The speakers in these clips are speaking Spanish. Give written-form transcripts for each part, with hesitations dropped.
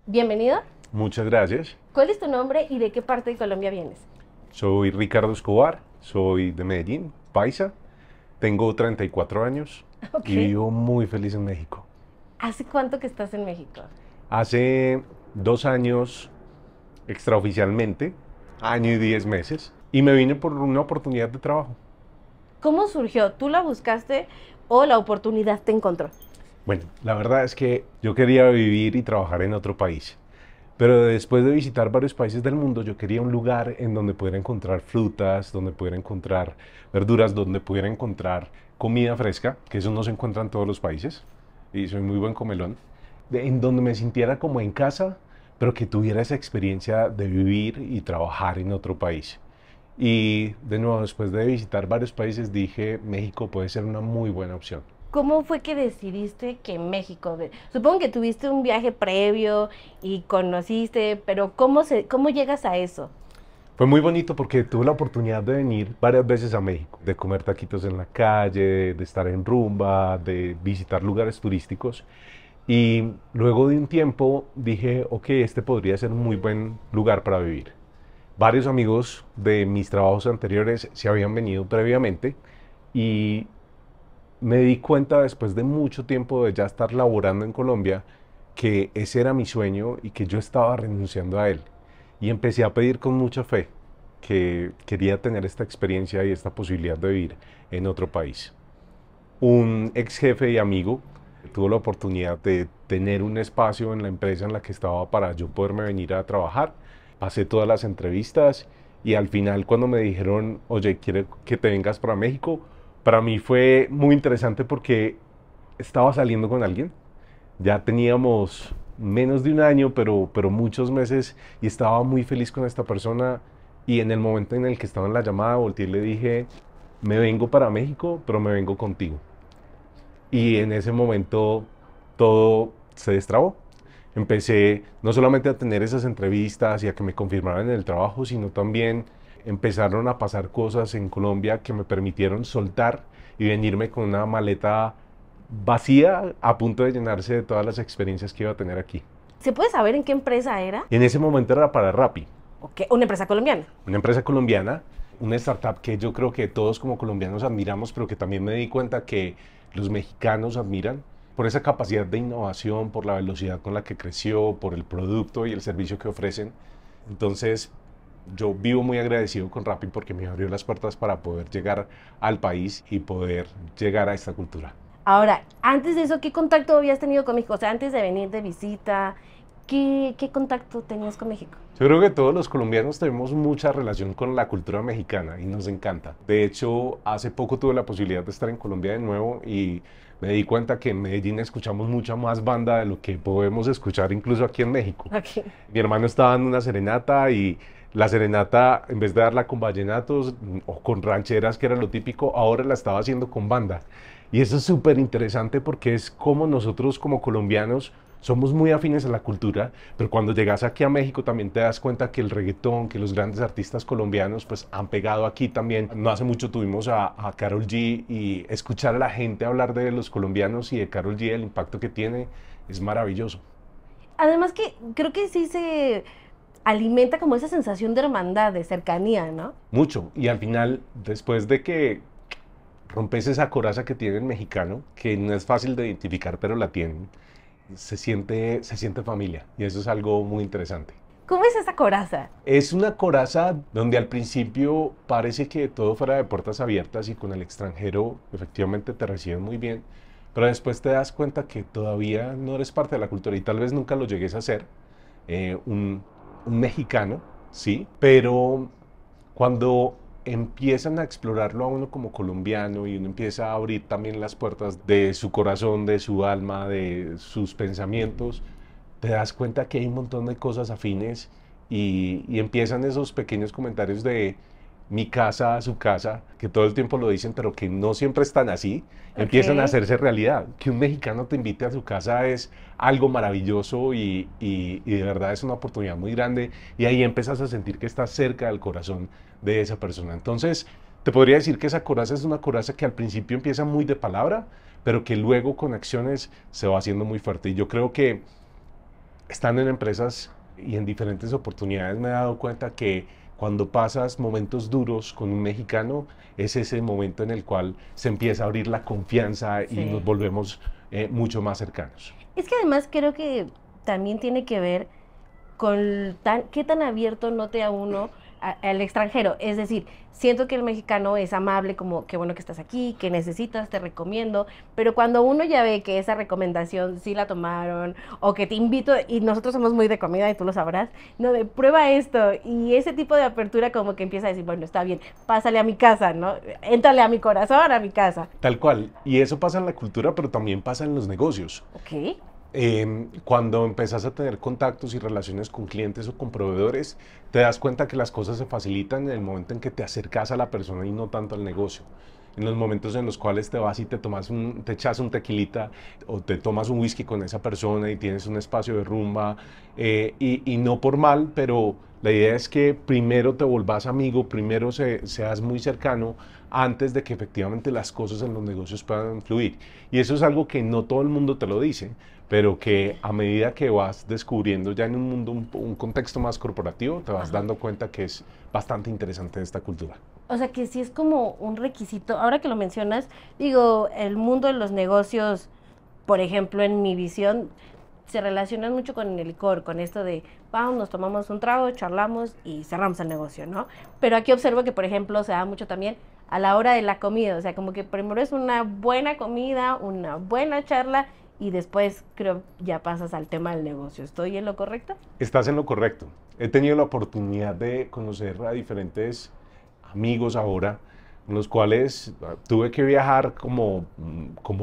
Bienvenido. Muchas gracias. ¿Cuál es tu nombre y de qué parte de Colombia vienes? Soy Ricardo Escobar, soy de Medellín, paisa. Tengo 34 años y Ok. vivo muy feliz en México. ¿Hace cuánto que estás en México? Hace 2 años, extraoficialmente, año y 10 meses, y me vine por una oportunidad de trabajo. ¿Cómo surgió? ¿Tú la buscaste o la oportunidad te encontró? Bueno, la verdad es que yo quería vivir y trabajar en otro país. Pero después de visitar varios países del mundo, yo quería un lugar en donde pudiera encontrar frutas, donde pudiera encontrar verduras, donde pudiera encontrar comida fresca, que eso no se encuentra en todos los países, y soy muy buen comelón, en donde me sintiera como en casa, pero que tuviera esa experiencia de vivir y trabajar en otro país. Y de nuevo, después de visitar varios países, dije, México puede ser una muy buena opción. ¿Cómo fue que decidiste que México? Supongo que tuviste un viaje previo y conociste, pero ¿cómo llegas a eso? Fue muy bonito porque tuve la oportunidad de venir varias veces a México, de comer taquitos en la calle, de estar en rumba, de visitar lugares turísticos. Y luego de un tiempo dije, ok, este podría ser un muy buen lugar para vivir. Varios amigos de mis trabajos anteriores se habían venido previamente y me di cuenta después de mucho tiempo de ya estar laborando en Colombia que ese era mi sueño y que yo estaba renunciando a él. Y empecé a pedir con mucha fe que quería tener esta experiencia y esta posibilidad de vivir en otro país. Un ex jefe y amigo tuvo la oportunidad de tener un espacio en la empresa en la que estaba para yo poderme venir a trabajar. Pasé todas las entrevistas y al final cuando me dijeron, oye, quiero que te vengas para México, para mí fue muy interesante porque estaba saliendo con alguien. Ya teníamos menos de un año, pero muchos meses y estaba muy feliz con esta persona. Y en el momento en el que estaba en la llamada, volteé y le dije, me vengo para México, pero me vengo contigo. Y en ese momento todo se destrabó. Empecé no solamente a tener esas entrevistas y a que me confirmaran en el trabajo, sino también empezaron a pasar cosas en Colombia que me permitieron soltar y venirme con una maleta vacía a punto de llenarse de todas las experiencias que iba a tener aquí. ¿Se puede saber en qué empresa era? Y en ese momento era para Rappi, Ok, una empresa colombiana. una empresa colombiana, una startup que yo creo que todos como colombianos admiramos, pero que también me di cuenta que los mexicanos admiran por esa capacidad de innovación, por la velocidad con la que creció, por el producto y el servicio que ofrecen. Entonces, yo vivo muy agradecido con Rappi porque me abrió las puertas para poder llegar al país y poder llegar a esta cultura. Ahora, antes de eso, ¿qué contacto habías tenido con México? O sea, antes de venir de visita, ¿qué contacto tenías con México? Yo creo que todos los colombianos tenemos mucha relación con la cultura mexicana y nos encanta. De hecho, hace poco tuve la posibilidad de estar en Colombia de nuevo y me di cuenta que en Medellín escuchamos mucha más banda de lo que podemos escuchar incluso aquí en México. Ok. Mi hermano estaba en una serenata y la serenata, en vez de darla con vallenatos o con rancheras, que era lo típico, ahora la estaba haciendo con banda. Y eso es súper interesante porque es como nosotros como colombianos somos muy afines a la cultura, pero cuando llegas aquí a México también te das cuenta que el reggaetón, que los grandes artistas colombianos pues han pegado aquí también. No hace mucho tuvimos a Karol G y escuchar a la gente hablar de los colombianos y de Karol G, el impacto que tiene, es maravilloso. Además que creo que sí se alimenta como esa sensación de hermandad, de cercanía, ¿no? Mucho. Y al final, después de que rompes esa coraza que tiene el mexicano, que no es fácil de identificar, pero la tienen, se siente familia. Y eso es algo muy interesante. ¿Cómo es esa coraza? Es una coraza donde al principio parece que todo fuera de puertas abiertas y con el extranjero efectivamente te reciben muy bien, pero después te das cuenta que todavía no eres parte de la cultura y tal vez nunca lo llegues a ser, un mexicano, sí, pero cuando empiezan a explorarlo a uno como colombiano y uno empieza a abrir también las puertas de su corazón, de su alma, de sus pensamientos, te das cuenta que hay un montón de cosas afines y empiezan esos pequeños comentarios de mi casa, su casa, que todo el tiempo lo dicen, pero que no siempre están así, Ok. empiezan a hacerse realidad. Que un mexicano te invite a su casa es algo maravilloso y de verdad es una oportunidad muy grande y ahí empiezas a sentir que estás cerca del corazón de esa persona. Entonces, te podría decir que esa coraza es una coraza que al principio empieza muy de palabra, pero que luego con acciones se va haciendo muy fuerte. Y yo creo que estando en empresas y en diferentes oportunidades me he dado cuenta que cuando pasas momentos duros con un mexicano, es ese momento en el cual se empieza a abrir la confianza y nos Sí. volvemos mucho más cercanos. Es que además creo que también tiene que ver con qué tan abierto note a uno al extranjero. Es decir, siento que el mexicano es amable, como qué bueno que estás aquí, que necesitas, te recomiendo, pero cuando uno ya ve que esa recomendación sí la tomaron o que te invito, y nosotros somos muy de comida y tú lo sabrás, no, de prueba esto, y ese tipo de apertura como que empieza a decir, bueno, está bien, pásale a mi casa, ¿no? Éntrale a mi corazón, a mi casa. Tal cual. Y eso pasa en la cultura, pero también pasa en los negocios. Ok. Cuando empezás a tener contactos y relaciones con clientes o con proveedores, te das cuenta que las cosas se facilitan en el momento en que te acercas a la persona y no tanto al negocio. En los momentos en los cuales te vas y te echas un tequilita o te tomas un whisky con esa persona y tienes un espacio de rumba, y no por mal, pero la idea es que primero te volvás amigo, primero seas muy cercano antes de que efectivamente las cosas en los negocios puedan fluir. Y eso es algo que no todo el mundo te lo dice, pero que a medida que vas descubriendo ya en un mundo, un contexto más corporativo, te vas Ajá. dando cuenta que es bastante interesante esta cultura. O sea que sí es como un requisito. Ahora que lo mencionas, digo, el mundo de los negocios, por ejemplo, en mi visión, se relacionan mucho con el licor, con esto de, vamos, nos tomamos un trago, charlamos y cerramos el negocio, ¿no? Pero aquí observo que, por ejemplo, se da mucho también a la hora de la comida. O sea, como que primero es una buena comida, una buena charla y después creo ya pasas al tema del negocio. ¿Estoy en lo correcto? Estás en lo correcto. He tenido la oportunidad de conocer a diferentes amigos ahora, con los cuales tuve que viajar como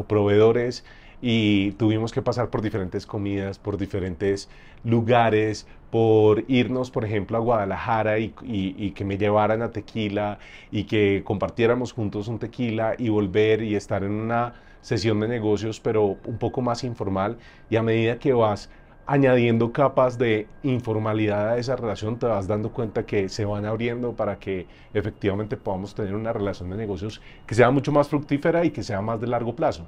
proveedores y tuvimos que pasar por diferentes comidas, por diferentes lugares, por irnos, por ejemplo, a Guadalajara y que me llevaran a tequila y que compartiéramos juntos un tequila y volver y estar en una sesión de negocios, pero un poco más informal. Y a medida que vas añadiendo capas de informalidad a esa relación, te vas dando cuenta que se van abriendo para que efectivamente podamos tener una relación de negocios que sea mucho más fructífera y que sea más de largo plazo.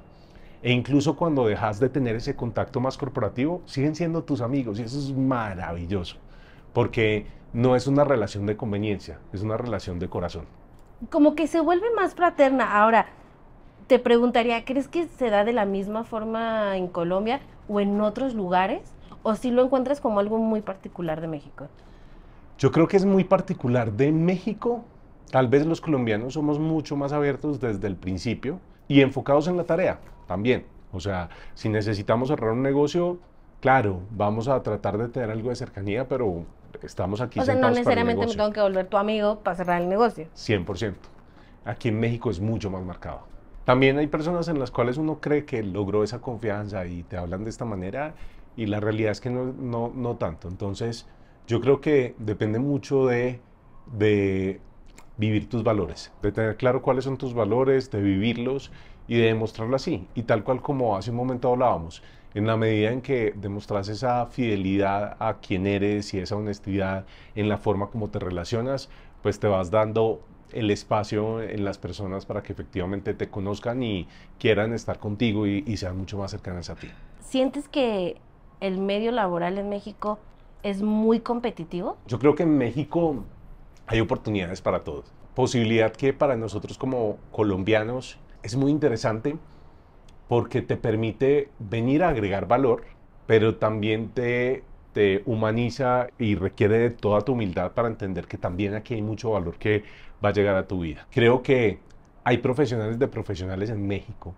E incluso cuando dejas de tener ese contacto más corporativo, siguen siendo tus amigos y eso es maravilloso, porque no es una relación de conveniencia, es una relación de corazón. Como que se vuelve más fraterna. Ahora, te preguntaría, ¿crees que se da de la misma forma en Colombia o en otros lugares? ¿O si lo encuentras como algo muy particular de México? Yo creo que es muy particular de México. Tal vez los colombianos somos mucho más abiertos desde el principio y enfocados en la tarea también. O sea, si necesitamos cerrar un negocio, claro, vamos a tratar de tener algo de cercanía, pero estamos aquí O sea, no sentados para el necesariamente me negocio, tengo que volver tu amigo para cerrar el negocio. 100%. Aquí en México es mucho más marcado. También hay personas en las cuales uno cree que logró esa confianza y te hablan de esta manera y la realidad es que no tanto. Entonces, yo creo que depende mucho de vivir tus valores, de tener claro cuáles son tus valores, de vivirlos y de demostrarlo así. Y tal cual como hace un momento hablábamos, en la medida en que demostras esa fidelidad a quien eres y esa honestidad en la forma como te relacionas, pues te vas dando el espacio en las personas para que efectivamente te conozcan y quieran estar contigo y sean mucho más cercanas a ti. ¿Sientes que el medio laboral en México es muy competitivo? Yo creo que en México hay oportunidades para todos. Posibilidad que para nosotros como colombianos es muy interesante porque te permite venir a agregar valor, pero también te humaniza y requiere de toda tu humildad para entender que también aquí hay mucho valor que va a llegar a tu vida. Creo que hay profesionales de profesionales en México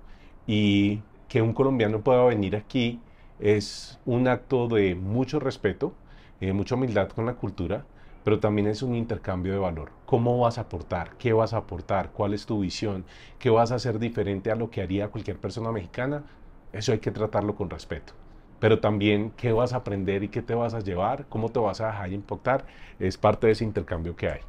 y que un colombiano pueda venir aquí es un acto de mucho respeto, mucha humildad con la cultura, pero también es un intercambio de valor. ¿Cómo vas a aportar? ¿Qué vas a aportar? ¿Cuál es tu visión? ¿Qué vas a hacer diferente a lo que haría cualquier persona mexicana? Eso hay que tratarlo con respeto. Pero también qué vas a aprender y qué te vas a llevar, cómo te vas a dejar impactar, es parte de ese intercambio que hay.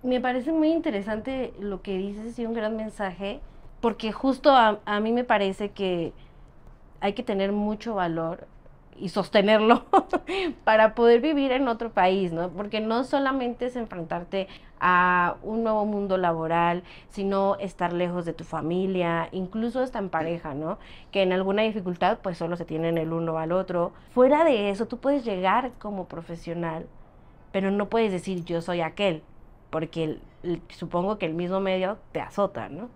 Me parece muy interesante lo que dices y un gran mensaje, porque justo a mí me parece que hay que tener mucho valor y sostenerlo para poder vivir en otro país, ¿no? Porque no solamente es enfrentarte a un nuevo mundo laboral, sino estar lejos de tu familia, incluso hasta en pareja, ¿no? Que en alguna dificultad pues solo se tienen el uno al otro. Fuera de eso, tú puedes llegar como profesional, pero no puedes decir yo soy aquel, porque supongo que el mismo medio te azota, ¿no?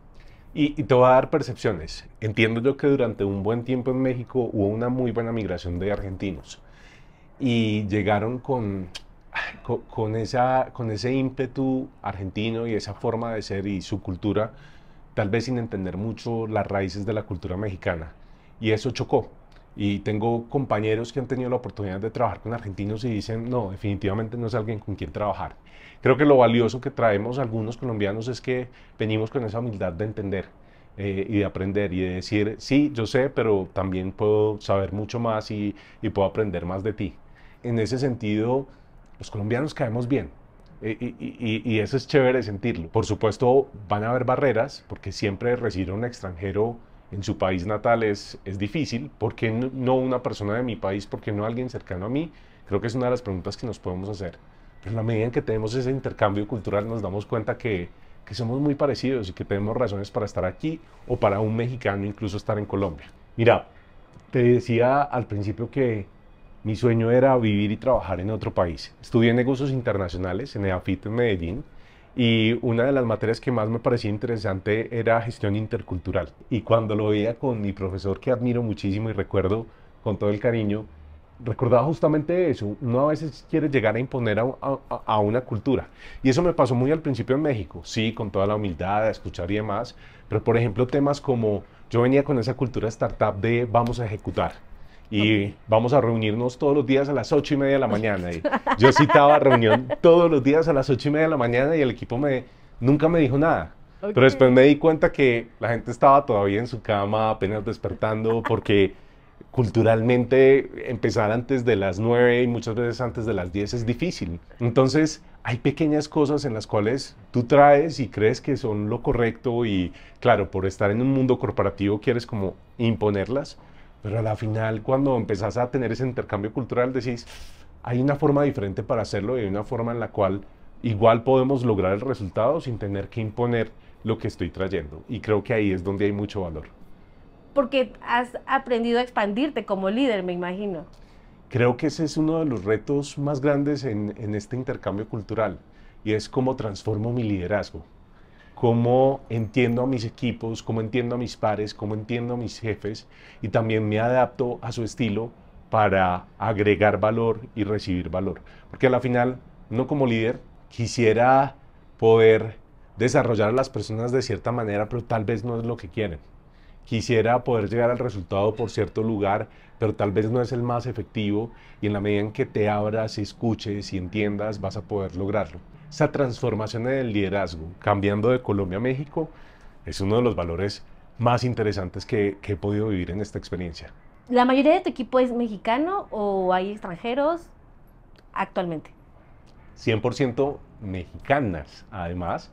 Y te voy a dar percepciones. Entiendo yo que durante un buen tiempo en México hubo una muy buena migración de argentinos y llegaron con ese ímpetu argentino y esa forma de ser y su cultura, tal vez sin entender mucho las raíces de la cultura mexicana. Y eso chocó. Y tengo compañeros que han tenido la oportunidad de trabajar con argentinos y dicen, no, definitivamente no es alguien con quien trabajar. Creo que lo valioso que traemos algunos colombianos es que venimos con esa humildad de entender y de aprender y de decir, sí, yo sé, pero también puedo saber mucho más y puedo aprender más de ti. En ese sentido, los colombianos caemos bien. Y eso es chévere sentirlo. Por supuesto, van a haber barreras, porque siempre recibir a un extranjero en su país natal es difícil. ¿Por qué no una persona de mi país? ¿Por qué no alguien cercano a mí? Creo que es una de las preguntas que nos podemos hacer. Pero en la medida en que tenemos ese intercambio cultural, nos damos cuenta que somos muy parecidos y que tenemos razones para estar aquí o para un mexicano incluso estar en Colombia. Mira, te decía al principio que mi sueño era vivir y trabajar en otro país. Estudié negocios internacionales en EAFIT en Medellín y una de las materias que más me parecía interesante era gestión intercultural. Y cuando lo veía con mi profesor, que admiro muchísimo y recuerdo con todo el cariño, recordaba justamente eso. Uno a veces quiere llegar a imponer a una cultura. Y eso me pasó muy al principio en México, sí, con toda la humildad, a escuchar y demás. Pero por ejemplo, temas como yo venía con esa cultura startup de vamos a ejecutar y vamos a reunirnos todos los días a las 8:30 de la mañana. Y yo citaba reunión todos los días a las 8:30 de la mañana y el equipo nunca me dijo nada. Pero después me di cuenta que la gente estaba todavía en su cama, apenas despertando, porque culturalmente empezar antes de las 9 y muchas veces antes de las 10 es difícil. Entonces hay pequeñas cosas en las cuales tú traes y crees que son lo correcto y claro, por estar en un mundo corporativo quieres como imponerlas, pero a la final cuando empezás a tener ese intercambio cultural decís, hay una forma diferente para hacerlo y hay una forma en la cual igual podemos lograr el resultado sin tener que imponer lo que estoy trayendo. Y creo que ahí es donde hay mucho valor. Porque has aprendido a expandirte como líder, me imagino. Creo que ese es uno de los retos más grandes en este intercambio cultural y es cómo transformo mi liderazgo, cómo entiendo a mis equipos, cómo entiendo a mis pares, cómo entiendo a mis jefes y también me adapto a su estilo para agregar valor y recibir valor. Porque a la final, uno como líder quisiera poder desarrollar a las personas de cierta manera, pero tal vez no es lo que quieren. Quisiera poder llegar al resultado por cierto lugar, pero tal vez no es el más efectivo y en la medida en que te abras, escuches y entiendas, vas a poder lograrlo. Esa transformación en el liderazgo, cambiando de Colombia a México, es uno de los valores más interesantes que he podido vivir en esta experiencia. ¿La mayoría de tu equipo es mexicano o hay extranjeros actualmente? 100% mexicanas, además.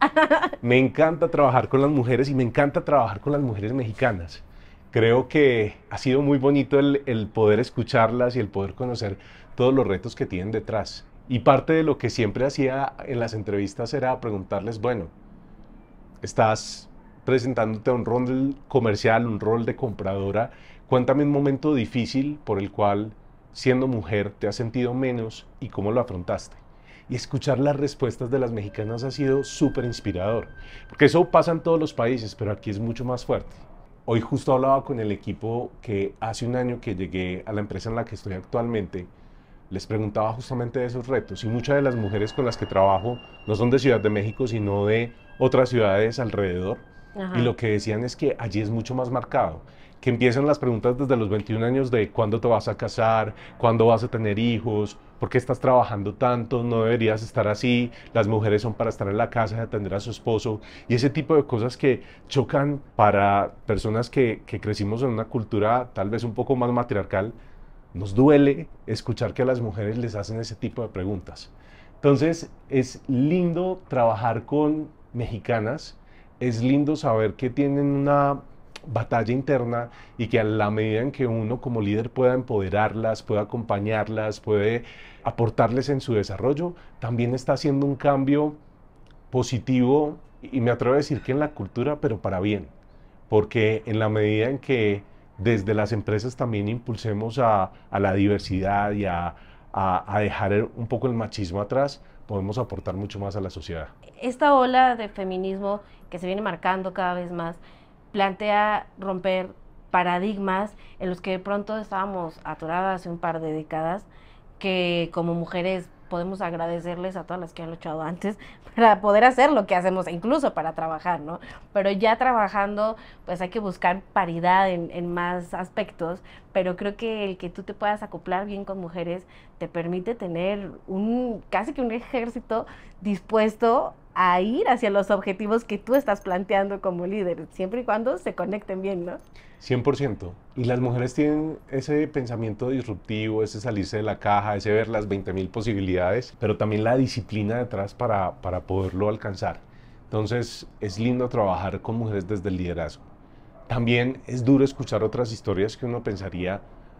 Me encanta trabajar con las mujeres y me encanta trabajar con las mujeres mexicanas. Creo que ha sido muy bonito el poder escucharlas y el poder conocer todos los retos que tienen detrás. Y parte de lo que siempre hacía en las entrevistas era preguntarles, bueno, estás presentándote a un rol comercial, un rol de compradora, cuéntame un momento difícil por el cual, siendo mujer, te has sentido menos y cómo lo afrontaste. Y escuchar las respuestas de las mexicanas ha sido súper inspirador, porque eso pasa en todos los países, pero aquí es mucho más fuerte. Hoy justo hablaba con el equipo que hace un año que llegué a la empresa en la que estoy actualmente, les preguntaba justamente de esos retos y muchas de las mujeres con las que trabajo no son de Ciudad de México, sino de otras ciudades alrededor. Ajá. Y lo que decían es que allí es mucho más marcado, que empiezan las preguntas desde los 21 años de cuándo te vas a casar, cuándo vas a tener hijos, por qué estás trabajando tanto, no deberías estar así, las mujeres son para estar en la casa y atender a su esposo, y ese tipo de cosas que chocan para personas que crecimos en una cultura tal vez un poco más matriarcal. Nos duele escuchar que a las mujeres les hacen ese tipo de preguntas. Entonces es lindo trabajar con mexicanas, es lindo saber que tienen batalla interna y que a la medida en que uno como líder pueda empoderarlas, pueda acompañarlas, puede aportarles en su desarrollo, también está haciendo un cambio positivo y me atrevo a decir que en la cultura, pero para bien, porque en la medida en que desde las empresas también impulsemos a la diversidad y a dejar un poco el machismo atrás, podemos aportar mucho más a la sociedad. Esta ola de feminismo que se viene marcando cada vez más plantea romper paradigmas en los que de pronto estábamos atoradas hace un par de décadas, que como mujeres podemos agradecerles a todas las que han luchado antes para poder hacer lo que hacemos, incluso para trabajar, ¿no? Pero ya trabajando, pues hay que buscar paridad en más aspectos, pero creo que el que tú te puedas acoplar bien con mujeres te permite tener casi que un ejército dispuesto a ir hacia los objetivos que tú estás planteando como líder, siempre y cuando se conecten bien, ¿no? 100%. Y las mujeres tienen ese pensamiento disruptivo, ese salirse de la caja, ese ver las 20.000 posibilidades, pero también la disciplina detrás para poderlo alcanzar. Entonces es lindo trabajar con mujeres desde el liderazgo. También es duro escuchar otras historias que uno pensaría,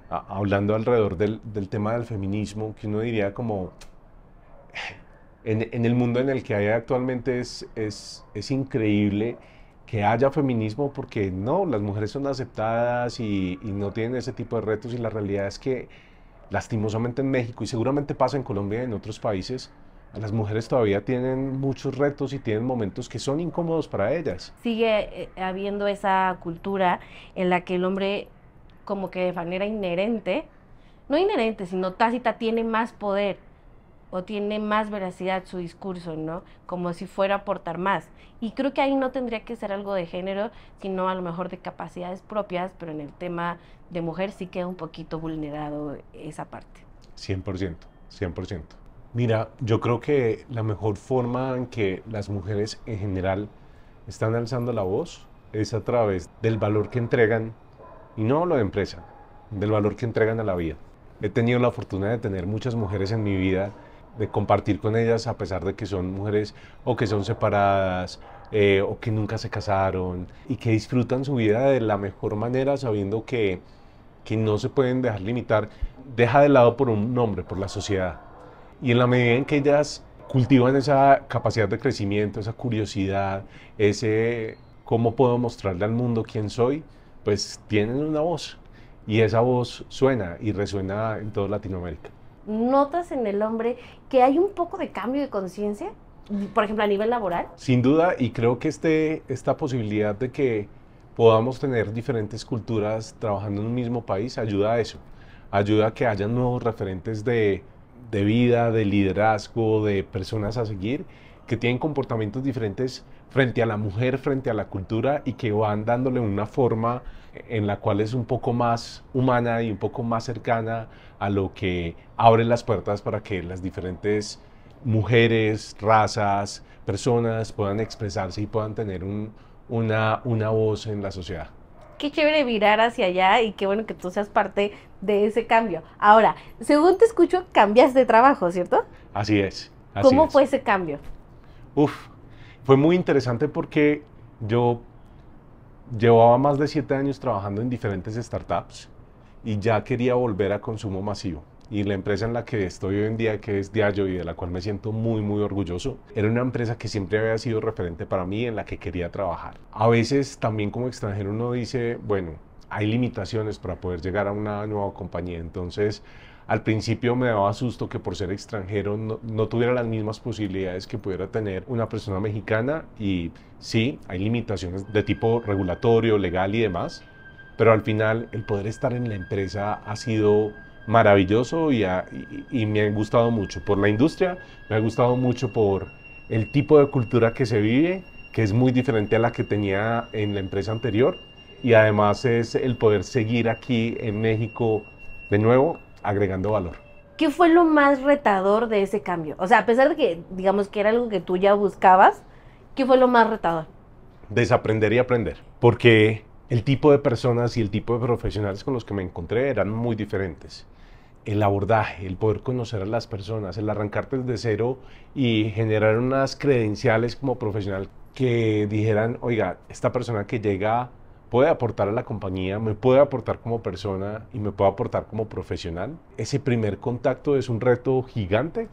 hablando alrededor del tema del feminismo, que uno diría como, en el mundo en el que hay actualmente es increíble que haya feminismo porque no, las mujeres son aceptadas y no tienen ese tipo de retos y la realidad es que lastimosamente en México y seguramente pasa en Colombia y en otros países, las mujeres todavía tienen muchos retos y tienen momentos que son incómodos para ellas. Sigue habiendo esa cultura en la que el hombre como que de manera inherente, no inherente, sino tácita, tiene más poder o tiene más veracidad su discurso, ¿no? Como si fuera a aportar más. Y creo que ahí no tendría que ser algo de género, sino a lo mejor de capacidades propias, pero en el tema de mujer sí queda un poquito vulnerado esa parte. 100%, 100%. Mira, yo creo que la mejor forma en que las mujeres en general están alzando la voz es a través del valor que entregan, y no lo de empresa, del valor que entregan a la vida. He tenido la fortuna de tener muchas mujeres en mi vida, de compartir con ellas a pesar de que son mujeres o que son separadas o que nunca se casaron y que disfrutan su vida de la mejor manera sabiendo que no se pueden dejar limitar, deja de lado por un nombre, por la sociedad. Y en la medida en que ellas cultivan esa capacidad de crecimiento, esa curiosidad, ese cómo puedo mostrarle al mundo quién soy, pues tienen una voz. Y esa voz suena y resuena en toda Latinoamérica. ¿Notas en el hombre que hay un poco de cambio de conciencia? Por ejemplo, a nivel laboral. Sin duda, y creo que esta posibilidad de que podamos tener diferentes culturas trabajando en un mismo país ayuda a eso. Ayuda a que haya nuevos referentes de vida, de liderazgo, de personas a seguir, que tienen comportamientos diferentes frente a la mujer, frente a la cultura y que van dándole una forma en la cual es un poco más humana y un poco más cercana a lo que abre las puertas para que las diferentes mujeres, razas, personas puedan expresarse y puedan tener una voz en la sociedad. Qué chévere virar hacia allá y qué bueno que tú seas parte de ese cambio. Ahora, según te escucho, cambiaste de trabajo, ¿cierto? Así es. ¿Cómo fue ese cambio? Fue muy interesante porque yo llevaba más de 7 años trabajando en diferentes startups y ya quería volver a consumo masivo. Y la empresa en la que estoy hoy en día, que es Diageo y de la cual me siento muy, muy orgulloso, era una empresa que siempre había sido referente para mí, en la que quería trabajar. A veces también como extranjero uno dice, bueno, hay limitaciones para poder llegar a una nueva compañía. Entonces, al principio me daba susto que por ser extranjero no tuviera las mismas posibilidades que pudiera tener una persona mexicana. Y sí, hay limitaciones de tipo regulatorio, legal y demás, pero al final el poder estar en la empresa ha sido maravilloso y me ha gustado mucho por la industria, me ha gustado mucho por el tipo de cultura que se vive, que es muy diferente a la que tenía en la empresa anterior, y además es el poder seguir aquí en México de nuevo agregando valor. ¿Qué fue lo más retador de ese cambio? O sea, a pesar de que, digamos, que era algo que tú ya buscabas, ¿qué fue lo más retador? Desaprender y aprender, porque el tipo de personas y el tipo de profesionales con los que me encontré eran muy diferentes. El abordaje, el poder conocer a las personas, el arrancarte desde cero y generar unas credenciales como profesional que dijeran, oiga, esta persona que llega puede aportar a la compañía, me puede aportar como persona y me puede aportar como profesional. Ese primer contacto es un reto gigante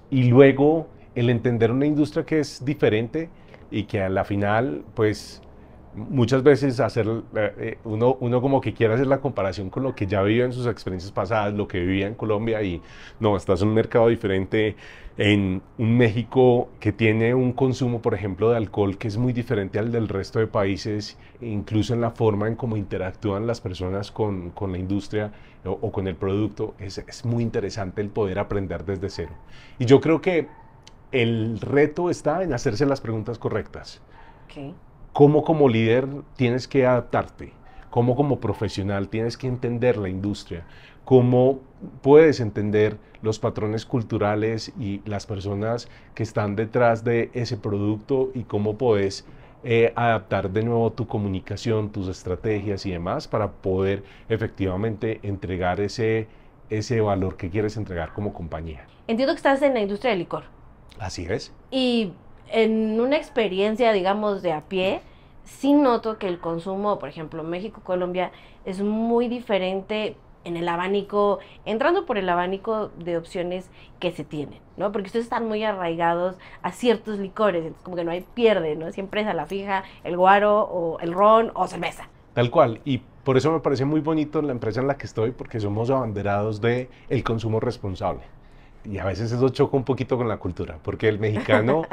y luego el entender una industria que es diferente y que a la final, pues muchas veces uno como que quiere hacer la comparación con lo que ya vivió en sus experiencias pasadas, lo que vivía en Colombia y no, estás en un mercado diferente, en un México que tiene un consumo, por ejemplo, de alcohol que es muy diferente al del resto de países, incluso en la forma en cómo interactúan las personas con la industria o con el producto, es muy interesante el poder aprender desde cero. Y yo creo que el reto está en hacerse las preguntas correctas. Okay. Cómo como líder tienes que adaptarte, cómo como profesional tienes que entender la industria, cómo puedes entender los patrones culturales y las personas que están detrás de ese producto y cómo puedes adaptar de nuevo tu comunicación, tus estrategias y demás para poder efectivamente entregar ese valor que quieres entregar como compañía. Entiendo que estás en la industria del licor. Así es. Y en una experiencia, digamos, de a pie, sí noto que el consumo, por ejemplo, México-Colombia, es muy diferente en el abanico, entrando por el abanico de opciones que se tienen, ¿no? Porque ustedes están muy arraigados a ciertos licores, entonces como que no hay pierde, ¿no? Siempre es a la fija el guaro o el ron o cerveza. Tal cual, y por eso me parece muy bonito la empresa en la que estoy, porque somos abanderados de el consumo responsable. Y a veces eso choca un poquito con la cultura, porque el mexicano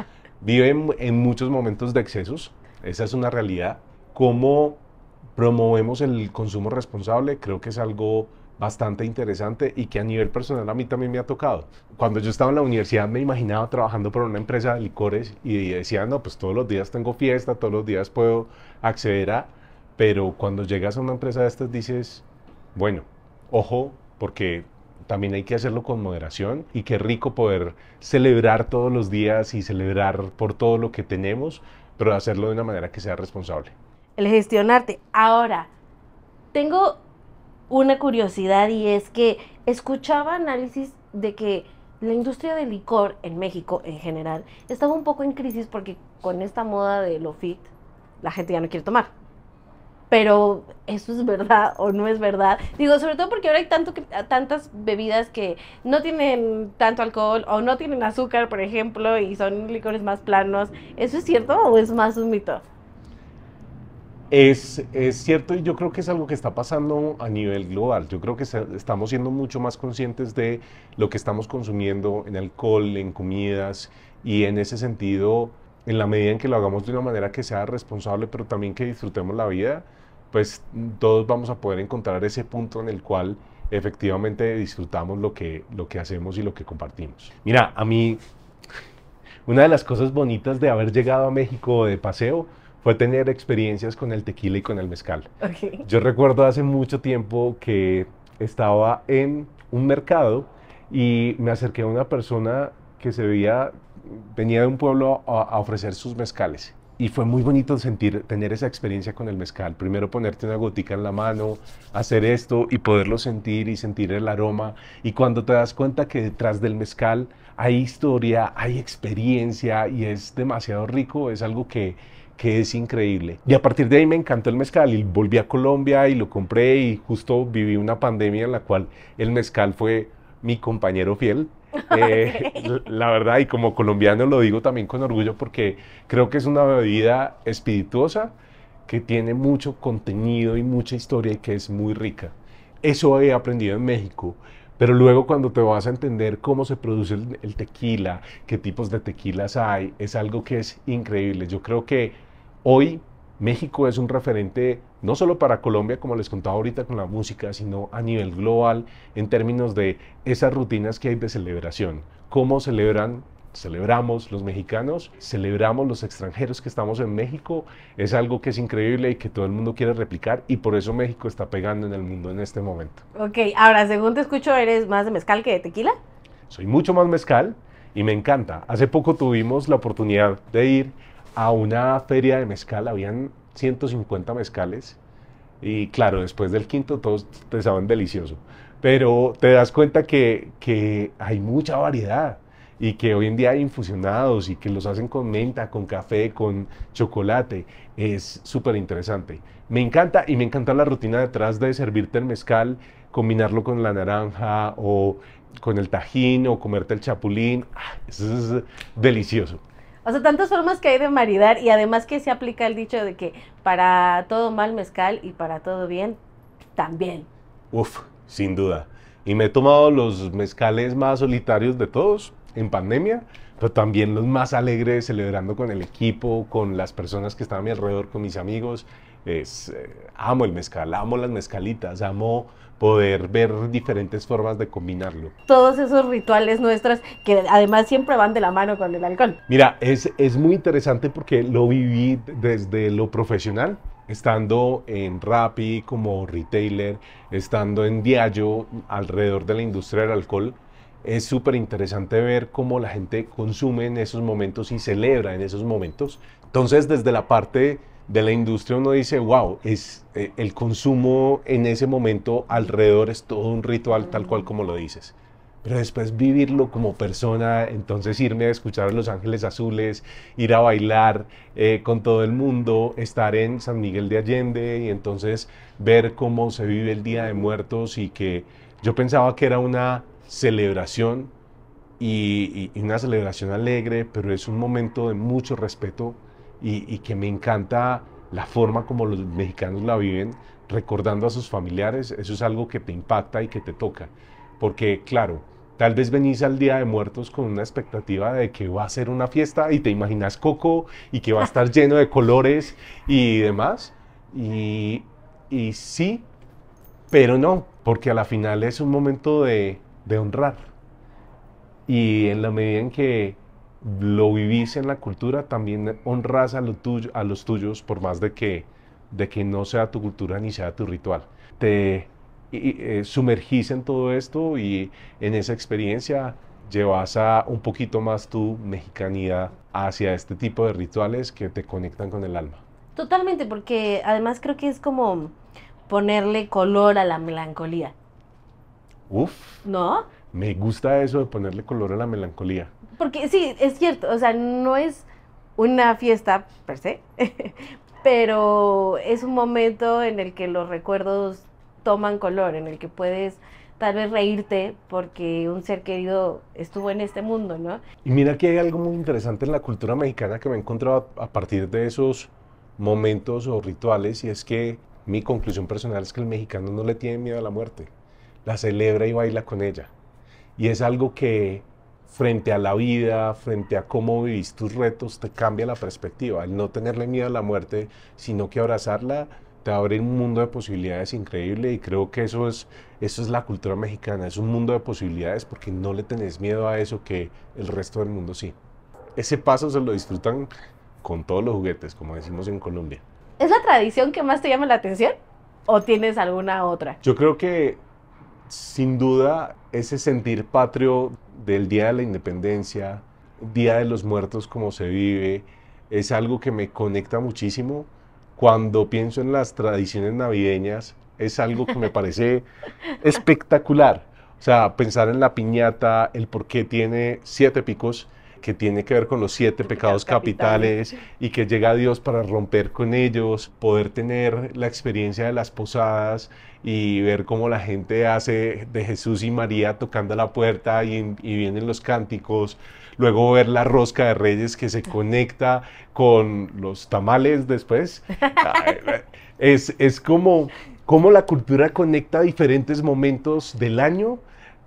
vive en muchos momentos de excesos, esa es una realidad. Cómo promovemos el consumo responsable, creo que es algo bastante interesante y que a nivel personal a mí también me ha tocado. Cuando yo estaba en la universidad me imaginaba trabajando por una empresa de licores y decía, no, pues todos los días tengo fiesta, todos los días puedo acceder a, pero cuando llegas a una empresa de estas dices, bueno, ojo, porque también hay que hacerlo con moderación y qué rico poder celebrar todos los días y celebrar por todo lo que tenemos, pero hacerlo de una manera que sea responsable. El gestionarte. Ahora, tengo una curiosidad y es que escuchaba análisis de que la industria del licor en México en general estaba un poco en crisis porque con esta moda de lo fit, la gente ya no quiere tomar. Pero eso es verdad o no es verdad. Digo, sobre todo porque ahora hay tantas bebidas que no tienen tanto alcohol o no tienen azúcar, por ejemplo, y son licores más planos. ¿Eso es cierto o es más un mito? Es cierto y yo creo que es algo que está pasando a nivel global. Yo creo que estamos siendo mucho más conscientes de lo que estamos consumiendo en alcohol, en comidas y en ese sentido, en la medida en que lo hagamos de una manera que sea responsable, pero también que disfrutemos la vida, pues todos vamos a poder encontrar ese punto en el cual efectivamente disfrutamos lo que hacemos y lo que compartimos. Mira, a mí una de las cosas bonitas de haber llegado a México de paseo fue tener experiencias con el tequila y con el mezcal. Okay. Yo recuerdo hace mucho tiempo que estaba en un mercado y me acerqué a una persona que venía de un pueblo a ofrecer sus mezcales. Y fue muy bonito tener esa experiencia con el mezcal. Primero ponerte una gotica en la mano, hacer esto y poderlo sentir y sentir el aroma. Y cuando te das cuenta que detrás del mezcal hay historia, hay experiencia y es demasiado rico, es algo que es increíble. Y a partir de ahí me encantó el mezcal y volví a Colombia y lo compré y justo viví una pandemia en la cual el mezcal fue mi compañero fiel. La verdad, y como colombiano lo digo también con orgullo porque creo que es una bebida espirituosa que tiene mucho contenido y mucha historia y que es muy rica. Eso he aprendido en México, pero luego cuando te vas a entender cómo se produce el tequila, qué tipos de tequilas hay, es algo que es increíble. Yo creo que hoy México es un referente no solo para Colombia, como les contaba ahorita con la música, sino a nivel global en términos de esas rutinas que hay de celebración. ¿Cómo celebramos los mexicanos, celebramos los extranjeros que estamos en México? Es algo que es increíble y que todo el mundo quiere replicar y por eso México está pegando en el mundo en este momento. Ok, ahora, según te escucho, ¿eres más de mezcal que de tequila? Soy mucho más mezcal y me encanta. Hace poco tuvimos la oportunidad de ir a una feria de mezcal, habían 150 mezcales y claro, después del quinto todos te saben delicioso, pero te das cuenta que hay mucha variedad y que hoy en día hay infusionados y que los hacen con menta, con café, con chocolate. Es súper interesante. Me encanta y me encanta la rutina detrás de servirte el mezcal, combinarlo con la naranja o con el tajín o comerte el chapulín. Eso es delicioso. O sea, tantas formas que hay de maridar y además que se aplica el dicho de que para todo mal mezcal y para todo bien también. Uf, sin duda. Y me he tomado los mezcales más solitarios de todos en pandemia, pero también los más alegres, celebrando con el equipo, con las personas que están a mi alrededor, con mis amigos. Amo el mezcal, amo las mezcalitas, amo poder ver diferentes formas de combinarlo. Todos esos rituales nuestros que además siempre van de la mano con el alcohol. Mira, es muy interesante porque lo viví desde lo profesional, estando en Rappi como retailer, estando en Diageo alrededor de la industria del alcohol. Es súper interesante ver cómo la gente consume en esos momentos y celebra en esos momentos. Entonces, desde la parte de la industria uno dice, wow, el consumo en ese momento alrededor es todo un ritual tal cual como lo dices. Pero después vivirlo como persona, entonces irme a escuchar a Los Ángeles Azules, ir a bailar con todo el mundo, estar en San Miguel de Allende y entonces ver cómo se vive el Día de Muertos y que yo pensaba que era una celebración y una celebración alegre, pero es un momento de mucho respeto y que me encanta la forma como los mexicanos la viven, recordando a sus familiares. Eso es algo que te impacta y que te toca, porque claro, tal vez venís al Día de Muertos con una expectativa de que va a ser una fiesta y te imaginas Coco y que va a estar lleno de colores y demás, y sí, pero no, porque a la final es un momento de honrar. Y en la medida en que lo vivís en la cultura, también honras a, a los tuyos, por más de que no sea tu cultura ni sea tu ritual. Te sumergís en todo esto y en esa experiencia llevas a un poquito más tu mexicanidad hacia este tipo de rituales que te conectan con el alma. Totalmente, porque además creo que es como ponerle color a la melancolía, Uf, ¿no? me gusta eso de ponerle color a la melancolía. Porque sí, es cierto, o sea, no es una fiesta per se, pero es un momento en el que los recuerdos toman color, en el que puedes tal vez reírte porque un ser querido estuvo en este mundo, ¿no? Y mira que hay algo muy interesante en la cultura mexicana que me he encontrado a partir de esos momentos o rituales, y es que mi conclusión personal es que el mexicano no le tiene miedo a la muerte, la celebra y baila con ella. Y es algo que frente a la vida, frente a cómo vivís tus retos, te cambia la perspectiva. El no tenerle miedo a la muerte, sino que abrazarla, te abre un mundo de posibilidades increíble, y creo que eso es la cultura mexicana, es un mundo de posibilidades porque no le tenés miedo a eso que el resto del mundo sí. Ese paso se lo disfrutan con todos los juguetes, como decimos en Colombia. ¿Es la tradición que más te llama la atención o tienes alguna otra? Yo creo que sin duda ese sentir patrio del Día de la Independencia, Día de los Muertos como se vive, es algo que me conecta muchísimo. Cuando pienso en las tradiciones navideñas, es algo que me parece espectacular. O sea, pensar en la piñata, el por qué tiene 7 picos, que tiene que ver con los 7 pecados capitales y que llega Dios para romper con ellos, poder tener la experiencia de las posadas y ver cómo la gente hace de Jesús y María tocando la puerta y vienen los cánticos, luego ver la rosca de Reyes que se conecta con los tamales después. Es como la cultura conecta diferentes momentos del año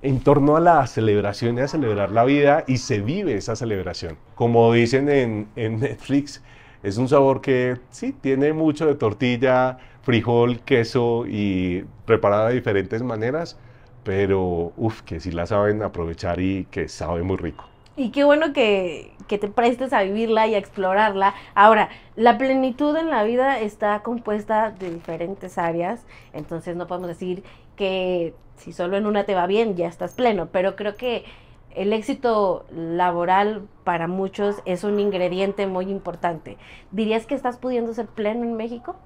en torno a la celebración y a celebrar la vida, y se vive esa celebración. Como dicen en Netflix, es un sabor que sí, tiene mucho de tortilla, frijol, queso y preparada de diferentes maneras, pero uff, que sí la saben aprovechar y que sabe muy rico. Y qué bueno que te prestes a vivirla y a explorarla. Ahora, la plenitud en la vida está compuesta de diferentes áreas, entonces no podemos decir que si solo en una te va bien, ya estás pleno, pero creo que el éxito laboral para muchos es un ingrediente muy importante. ¿Dirías que estás pudiendo ser pleno en México?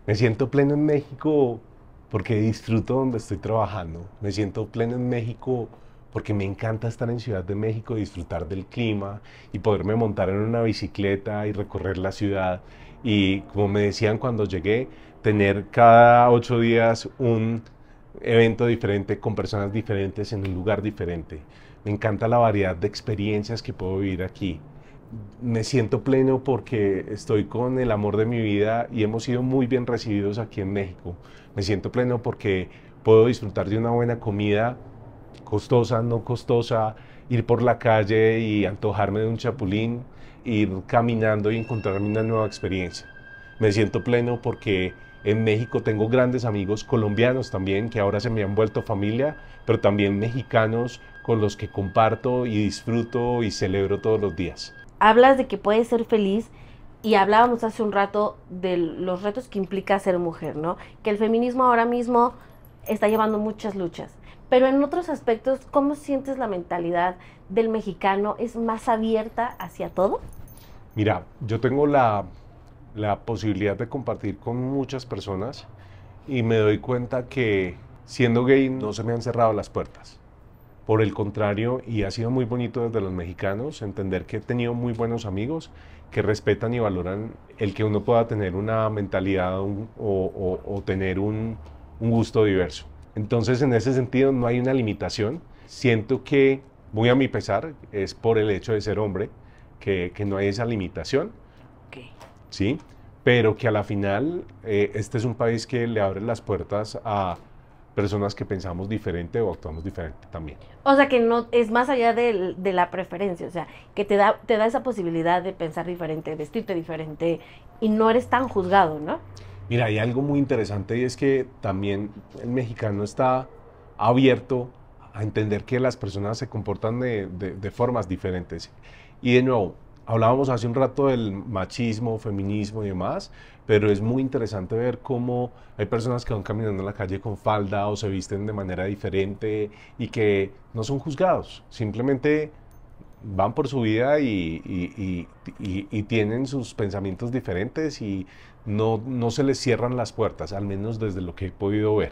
Me siento pleno en México porque disfruto donde estoy trabajando. Me siento pleno en México porque me encanta estar en Ciudad de México, disfrutar del clima y poderme montar en una bicicleta y recorrer la ciudad. Y como me decían cuando llegué, tener cada 8 días un evento diferente con personas diferentes en un lugar diferente. Me encanta la variedad de experiencias que puedo vivir aquí. Me siento pleno porque estoy con el amor de mi vida y hemos sido muy bien recibidos aquí en México. Me siento pleno porque puedo disfrutar de una buena comida, costosa, no costosa, ir por la calle y antojarme de un chapulín, ir caminando y encontrarme una nueva experiencia. Me siento pleno porque en México tengo grandes amigos colombianos también, que ahora se me han vuelto familia, pero también mexicanos con los que comparto y disfruto y celebro todos los días. Hablas de que puedes ser feliz y hablábamos hace un rato de los retos que implica ser mujer, ¿no? Que el feminismo ahora mismo está llevando muchas luchas. Pero en otros aspectos, ¿cómo sientes la mentalidad del mexicano? ¿Es más abierta hacia todo? Mira, yo tengo la posibilidad de compartir con muchas personas y me doy cuenta que siendo gay no se me han cerrado las puertas. Por el contrario, y ha sido muy bonito desde los mexicanos entender que he tenido muy buenos amigos que respetan y valoran el que uno pueda tener una mentalidad o tener un gusto diverso. Entonces, en ese sentido, no hay una limitación. Siento que, muy a mi pesar, es por el hecho de ser hombre, que no hay esa limitación, Okay. ¿sí? Pero que a la final, este es un país que le abre las puertas a personas que pensamos diferente o actuamos diferente también. O sea, que no es más allá de la preferencia, o sea, que te da esa posibilidad de pensar diferente, vestirte diferente y no eres tan juzgado, ¿no? Mira, hay algo muy interesante y es que también el mexicano está abierto a entender que las personas se comportan de formas diferentes. Y de nuevo, hablábamos hace un rato del machismo, feminismo y demás, pero es muy interesante ver cómo hay personas que van caminando en la calle con falda o se visten de manera diferente y que no son juzgados, simplemente van por su vida y tienen sus pensamientos diferentes y no se les cierran las puertas, al menos desde lo que he podido ver.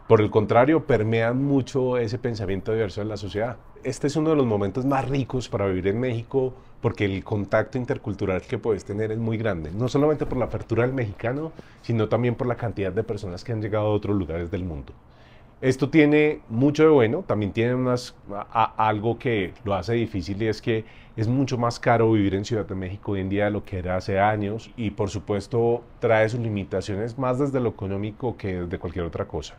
Por el contrario, permean mucho ese pensamiento diverso en la sociedad. Este es uno de los momentos más ricos para vivir en México porque el contacto intercultural que puedes tener es muy grande, no solamente por la apertura del mexicano, sino también por la cantidad de personas que han llegado a otros lugares del mundo. Esto tiene mucho de bueno, también tiene algo que lo hace difícil y es que es mucho más caro vivir en Ciudad de México hoy en día de lo que era hace años y por supuesto trae sus limitaciones más desde lo económico que desde cualquier otra cosa.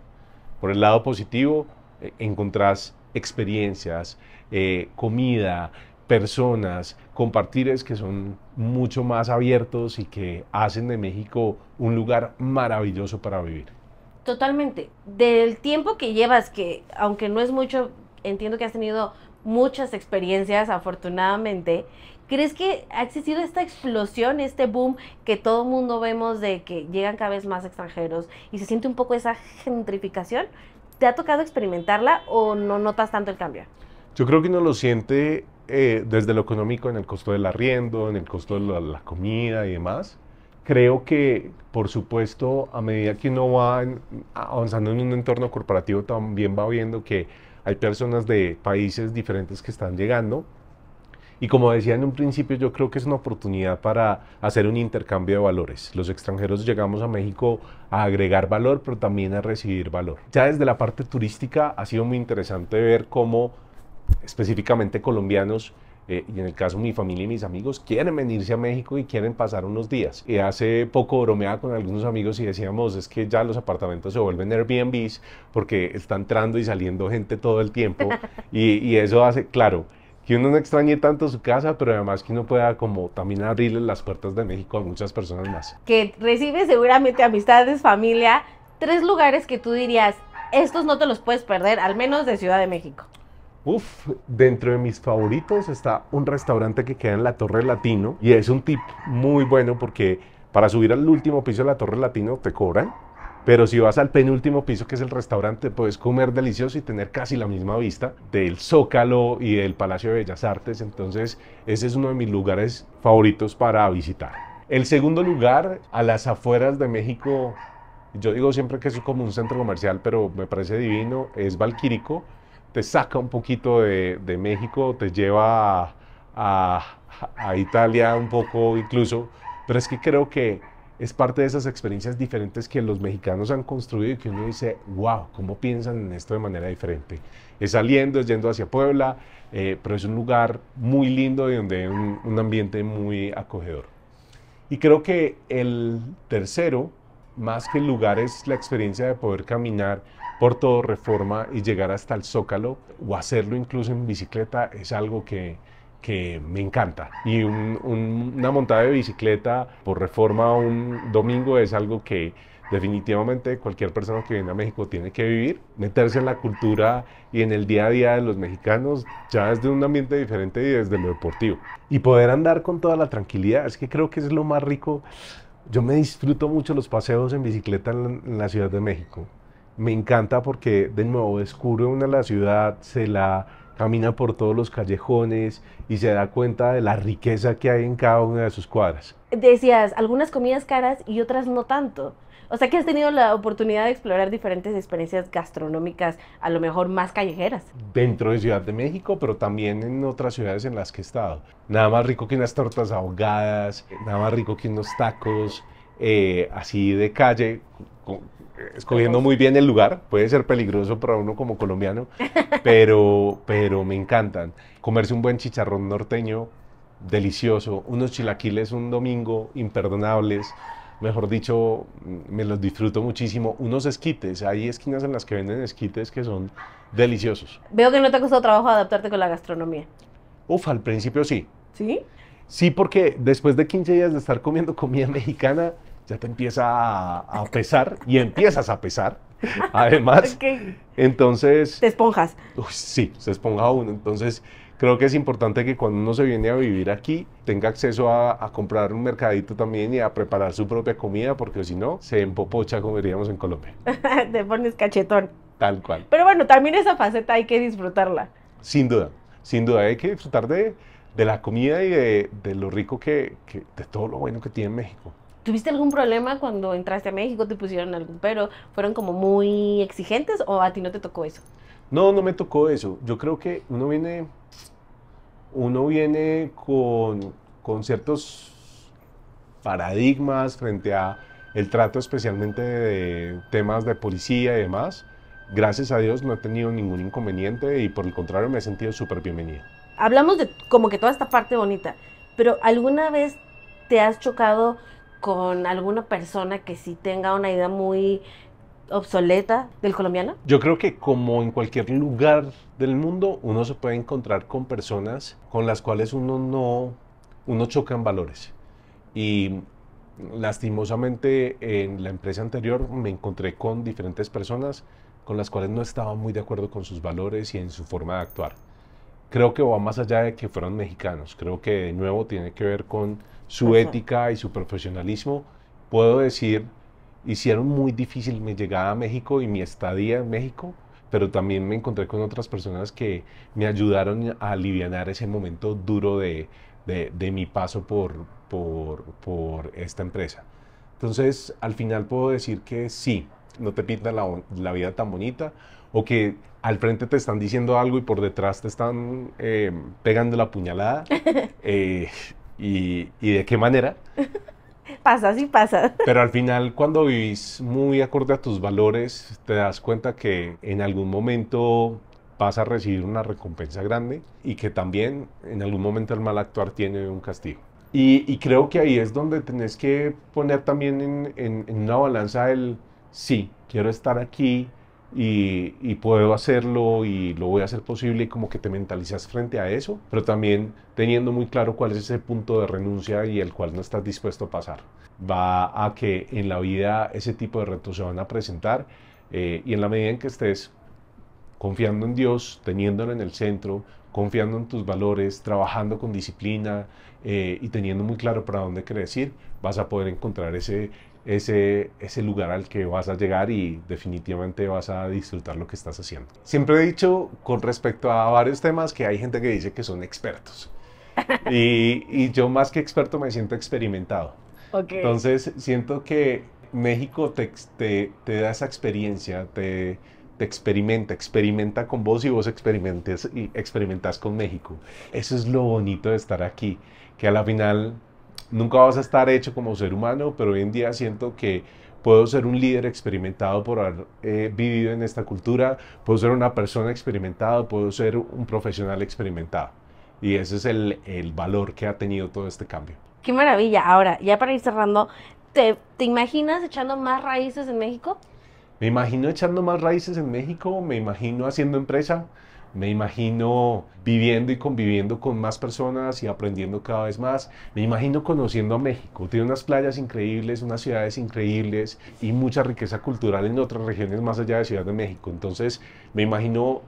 Por el lado positivo, encontrás experiencias, comida, personas, compartires que son mucho más abiertos y que hacen de México un lugar maravilloso para vivir. Totalmente. Del tiempo que llevas, que aunque no es mucho, entiendo que has tenido muchas experiencias, afortunadamente. ¿Crees que ha existido esta explosión, este boom que todo mundo vemos de que llegan cada vez más extranjeros y se siente un poco esa gentrificación? ¿Te ha tocado experimentarla o no notas tanto el cambio? Yo creo que uno lo siente desde lo económico, en el costo del arriendo, en el costo de la comida y demás. Creo que, por supuesto, a medida que uno va avanzando en un entorno corporativo, también va viendo que hay personas de países diferentes que están llegando. Y como decía en un principio, yo creo que es una oportunidad para hacer un intercambio de valores. Los extranjeros llegamos a México a agregar valor, pero también a recibir valor. Ya desde la parte turística ha sido muy interesante ver cómo específicamente colombianos, y en el caso de mi familia y mis amigos, quieren venirse a México y quieren pasar unos días. Y hace poco bromeaba con algunos amigos y decíamos, es que ya los apartamentos se vuelven Airbnbs porque está entrando y saliendo gente todo el tiempo. Y eso hace, claro, que uno no extrañe tanto su casa, pero además que uno pueda como también abrirle las puertas de México a muchas personas más. Que recibes seguramente amistades, familia, 3 lugares que tú dirías, estos no te los puedes perder, al menos de Ciudad de México. Uf, dentro de mis favoritos está un restaurante que queda en la Torre Latino y es un tip muy bueno porque para subir al último piso de la Torre Latino te cobran, pero si vas al penúltimo piso que es el restaurante puedes comer delicioso y tener casi la misma vista del Zócalo y del Palacio de Bellas Artes, entonces ese es uno de mis lugares favoritos para visitar. El segundo lugar, a las afueras de México, yo digo siempre que es como un centro comercial, pero me parece divino, es Valquírico. te saca un poquito de México, te lleva a Italia un poco incluso, pero es que creo que es parte de esas experiencias diferentes que los mexicanos han construido y que uno dice, wow, ¿cómo piensan en esto de manera diferente? Es saliendo, es yendo hacia Puebla, pero es un lugar muy lindo y donde hay un ambiente muy acogedor. Y creo que el tercero, más que el lugar, es la experiencia de poder caminar por todo Reforma y llegar hasta el Zócalo o hacerlo incluso en bicicleta es algo que me encanta. Y una montada de bicicleta por Reforma un domingo es algo que definitivamente cualquier persona que viene a México tiene que vivir, meterse en la cultura y en el día a día de los mexicanos ya desde un ambiente diferente y desde lo deportivo. Y poder andar con toda la tranquilidad, es que creo que es lo más rico. Yo me disfruto mucho los paseos en bicicleta en la Ciudad de México. Me encanta porque de nuevo descubre una la ciudad, se la camina por todos los callejones y se da cuenta de la riqueza que hay en cada una de sus cuadras. Decías, algunas comidas caras y otras no tanto. O sea que has tenido la oportunidad de explorar diferentes experiencias gastronómicas, a lo mejor más callejeras. Dentro de Ciudad de México, pero también en otras ciudades en las que he estado. Nada más rico que unas tortas ahogadas, nada más rico que unos tacos así de calle, escogiendo muy bien el lugar. Puede ser peligroso para uno como colombiano, pero me encantan. Comerse un buen chicharrón norteño, delicioso. Unos chilaquiles un domingo, imperdonables. Mejor dicho, me los disfruto muchísimo. Unos esquites, hay esquinas en las que venden esquites que son deliciosos. Veo que no te ha costado trabajo adaptarte con la gastronomía. Uf, al principio sí. ¿Sí? Sí, porque después de 15 días de estar comiendo comida mexicana, ya te empieza a pesar y empiezas a pesar, además. Okay. Entonces, te esponjas. Sí, se esponja uno. Entonces, creo que es importante que cuando uno se viene a vivir aquí, tenga acceso a comprar un mercadito también y a preparar su propia comida, porque si no, se empopocha, como diríamos en Colombia. Te pones cachetón. Tal cual. Pero bueno, también esa faceta hay que disfrutarla. Sin duda, hay que disfrutar de la comida y de lo rico de todo lo bueno que tiene México. ¿Tuviste algún problema cuando entraste a México? ¿Te pusieron algún pero? ¿Fueron como muy exigentes o a ti no te tocó eso? No, no me tocó eso. Yo creo que uno viene con ciertos paradigmas frente a el trato especialmente de temas de policía y demás. Gracias a Dios no he tenido ningún inconveniente y por el contrario me he sentido súper bienvenido. Hablamos de como que toda esta parte bonita, pero ¿alguna vez te has chocado con alguna persona que sí tenga una idea muy obsoleta del colombiano? Yo creo que como en cualquier lugar del mundo, uno se puede encontrar con personas con las cuales uno choca en valores. Y lastimosamente en la empresa anterior me encontré con diferentes personas con las cuales no estaba muy de acuerdo con sus valores y en su forma de actuar. Creo que va más allá de que fueran mexicanos, creo que de nuevo tiene que ver con su ética y su profesionalismo. Puedo decir, hicieron muy difícil mi llegada a México y mi estadía en México, pero también me encontré con otras personas que me ayudaron a alivianar ese momento duro de mi paso por esta empresa. Entonces, al final puedo decir que sí, no te pintan la vida tan bonita, o que al frente te están diciendo algo y por detrás te están pegando la puñalada, y de qué manera. Pasa, sí pasa. Pero al final, cuando vivís muy acorde a tus valores, te das cuenta que en algún momento vas a recibir una recompensa grande y que también en algún momento el mal actuar tiene un castigo. Y creo que ahí es donde tenés que poner también en una balanza el sí, quiero estar aquí y puedo hacerlo y lo voy a hacer posible, y como que te mentalizas frente a eso, pero también teniendo muy claro cuál es ese punto de renuncia y el cual no estás dispuesto a pasar. Va a que en la vida ese tipo de retos se van a presentar, y en la medida en que estés confiando en Dios, teniéndolo en el centro, confiando en tus valores, trabajando con disciplina y teniendo muy claro para dónde quieres ir, vas a poder encontrar ese lugar al que vas a llegar y definitivamente vas a disfrutar lo que estás haciendo. Siempre he dicho con respecto a varios temas que hay gente que dice que son expertos y yo más que experto me siento experimentado. Okay. Entonces siento que México te da esa experiencia, te te experimenta con vos y vos experimentas con México. Eso es lo bonito de estar aquí, que a la final nunca vas a estar hecho como ser humano, pero hoy en día siento que puedo ser un líder experimentado por haber vivido en esta cultura, puedo ser una persona experimentada, puedo ser un profesional experimentado. Y ese es el valor que ha tenido todo este cambio. Qué maravilla. Ahora, ya para ir cerrando, ¿te imaginas echando más raíces en México? Me imagino echando más raíces en México, me imagino haciendo empresa, me imagino viviendo y conviviendo con más personas y aprendiendo cada vez más. Me imagino conociendo a México. Tiene unas playas increíbles, unas ciudades increíbles y mucha riqueza cultural en otras regiones más allá de Ciudad de México. Entonces, me imagino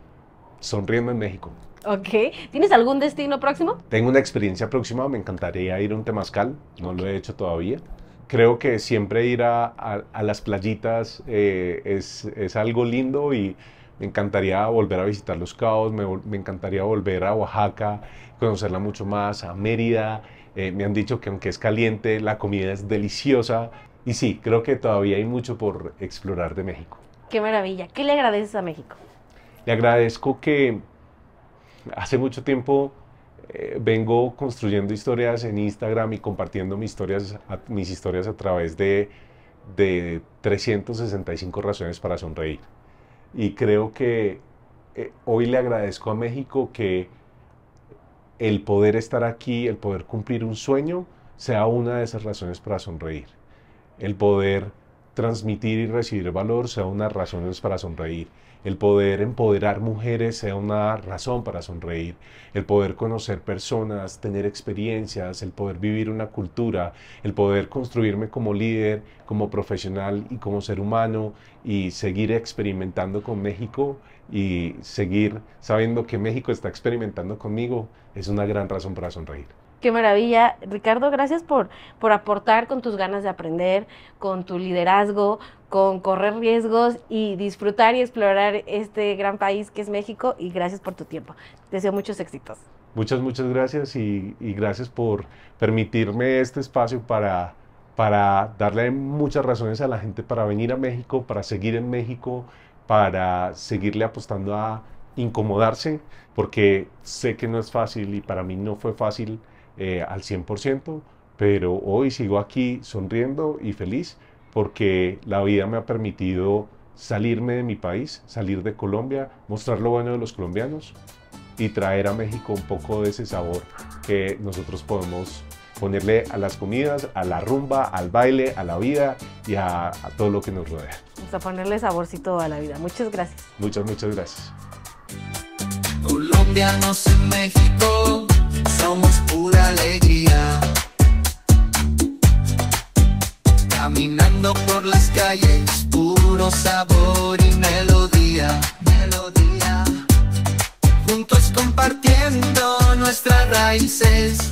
sonriendo en México. Ok. ¿Tienes algún destino próximo? Tengo una experiencia próxima, me encantaría ir a un temazcal, no lo he hecho todavía. Creo que siempre ir a las playitas es algo lindo y me encantaría volver a visitar Los Cabos, me encantaría volver a Oaxaca, conocerla mucho más, a Mérida. Me han dicho que aunque es caliente, la comida es deliciosa. Y sí, creo que todavía hay mucho por explorar de México. Qué maravilla. ¿Qué le agradeces a México? Le agradezco que hace mucho tiempo vengo construyendo historias en Instagram y compartiendo mis historias a través de 365 razones para sonreír. Y creo que hoy le agradezco a México que el poder estar aquí, el poder cumplir un sueño, sea una de esas razones para sonreír. El poder transmitir y recibir valor sea una de las razones para sonreír. El poder empoderar mujeres sea una razón para sonreír. El poder conocer personas, tener experiencias, el poder vivir una cultura, el poder construirme como líder, como profesional y como ser humano y seguir experimentando con México y seguir sabiendo que México está experimentando conmigo es una gran razón para sonreír. Qué maravilla. Ricardo, gracias por aportar con tus ganas de aprender, con tu liderazgo, con correr riesgos y disfrutar y explorar este gran país que es México. Y gracias por tu tiempo. Te deseo muchos éxitos. Muchas gracias y gracias por permitirme este espacio para darle muchas razones a la gente para venir a México, para seguir en México, para seguirle apostando a incomodarse, porque sé que no es fácil y para mí no fue fácil al 100%, pero hoy sigo aquí sonriendo y feliz porque la vida me ha permitido salirme de mi país, salir de Colombia, mostrar lo bueno de los colombianos y traer a México un poco de ese sabor que nosotros podemos ponerle a las comidas, a la rumba, al baile, a la vida y a todo lo que nos rodea. Vamos a ponerle saborcito a la vida. Muchas gracias. Muchas gracias. Colombianos en México, somos pura alegría. Caminando por las calles, puro sabor y melodía. Juntos compartiendo nuestras raíces.